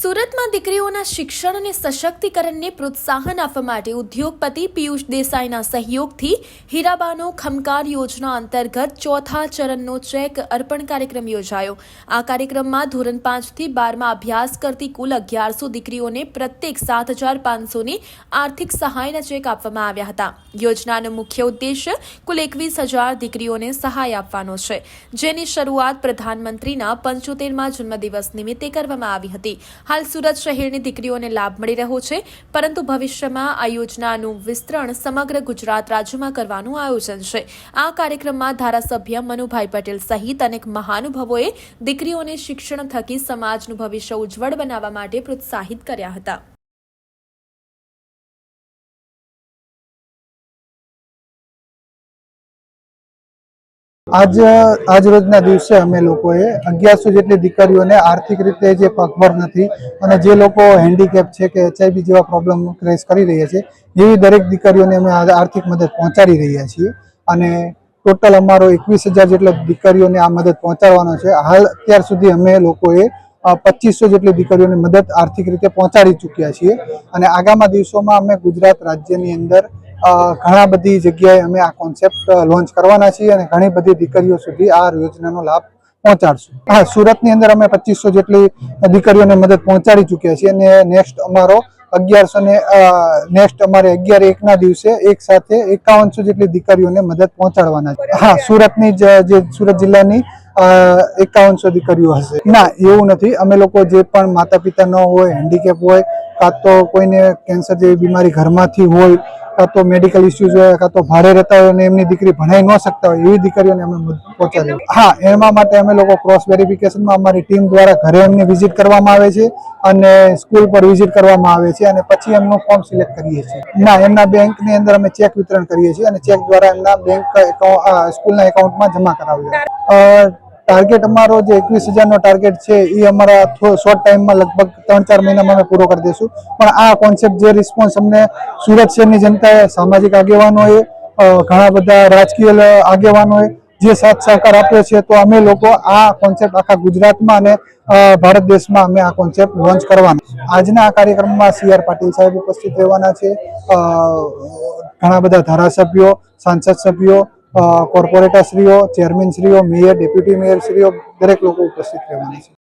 સુરતમાં દીકરીઓના શિક્ષણ અને સશક્તિકરણને પ્રોત્સાહન આપવા માટે ઉદ્યોગપતિ પિયુષ દેસાઈના સહયોગથી હીરાબાનો ખમકાર યોજના અંતર્ગત ચોથા ચરણનો ચેક અર્પણ કાર્યક્રમ યોજાયો। આ કાર્યક્રમમાં ધોરણ 5 થી 12માં અભ્યાસ કરતી કુલ 1100 દીકરીઓને પ્રત્યેક 7500ની આર્થિક સહાયના ચેક આપવામાં આવ્યા હતા। યોજનાનો મુખ્ય ઉદ્દેશ્ય કુલ 21000 દીકરીઓને સહાય આપવાનો છે, જેની શરૂઆત પ્રધાનમંત્રીના 75મા જન્મદિવસ નિમિત્તે કરવામાં આવી હતી। हाल सूरत शहेरनी दीकरीओने लाभ मळी रह्यो छे, परंतु भविष्यमां आ योजनानुं विस्तरण समग्र गुजरात राज्यमां करवानुं आयोजन छे। आ कार्यक्रममां धारासभ्य मनुभाई पटेल सहित अनेक महानुभावोए दीकरीओने शिक्षण थकी समाजनुं भविष्य उज्जवल बनाववा माटे प्रोत्साहित कर्या हता। आज रोजना दिवसे अमे लोकोए 1100 जेटली दीकरीओने आर्थिक रीते जे पगभर नथी अने जे लोको हेन्डीकेप छे के एचआईवी जेवा प्रॉब्लम फेस करी रह्या छे एवी दरेक दीकरीओने अमे आर्थिक मदद पहोंचाडी रह्या छीए अने टोटल अमारो 21000 जेटली दीकरीओने आ मदद पहोंचाडवानो छे। हाल अत्यार सुधी अमे लोकोए 2500 जेटली दीकरीओने मदद आर्थिक रीते पहोंचाडी चूक्या छीए अने आगामी दिवसोमां अमे गुजरात राज्यनी अंदर घणा बधी जग्याए अमे आ कॉन्सेप्ट लॉन्च करवाना छीए अने घणी बधी दीकरीओ सुधी आ योजनानो लाभ पहोंचाडशुं। हाँ, सूरतनी अंदर अमे 2500 जेटली दीकरीओने मदद पहोंचाडी चूक्या छीए अने नेक्स्ट अमारो 1100 ने नेक्स्ट अमारे 11/1 ना दिवसे एक साथे 5100 जेटली दीकरीओने मदद पहोंचाडवाना छे। हाँ, सूरतनी जे सूरत जिल्लानी 5100 दीकरीओ हशे। ना, एवुं नथी। अमे लोको जे पण माता पिता न होय, हेन्डीकेप होय, कां तो कोईने केन्सर जेवी बीमारी घरमांथी होय, कां तो मेडिकल इश्यूज होय, कां तो भाड़े रहता होय अने एमनी दीकरी भणाई न सकता होय एवी दीकरीओने अमे मदद पहोंचाडी। हाँ, एना माटे अमे लोको क्रॉस वेरिफिकेशनमां अमारी टीम द्वारा घरे एमने विजिट करवामां आवे छे अने स्कूल पर विजिट करवामां आवे छे अने पछी एमनुं फॉर्म सिलेक्ट करीए छीए। ना, एमना बेंकनी अंदर अमे चेक वितरण करीए छीए अने चेक द्वारा एमना बेंक स्कूलना एकाउंटमां जमा करावीए। टार्गेट अमारो जे 21000 नो टार्गेट छे ई अमारा शॉर्ट टाइम में लगभग 3-4 महीना में पूरो कर देशुं। पण आ कॉन्सेप्ट जे रिस्पोन्स अमने सूरत शहरनी जनताए, सामाजिक आगेवानोए, घणा बधा राजकीय आगेवानोए जे साथ सहकार आप्यो छे तो अमे लोको आ कॉन्सेप्ट आखा गुजरातमां अने भारत देशमां अमे आ कॉन्सेप्ट लॉन्च करवाना। आजना आ कार्यक्रममां सीआर पाटील साहेब उपस्थित रहेवाना छे, घणा बधा धारासभ्यो, सांसद सभ्यो, कोर्पोरेटरश्रीओ, चेरमेनश्रीओ, मेयर, डेप्यूटी मेयरश्रीओ दरेक लोको उपस्थित रहेवाना छे।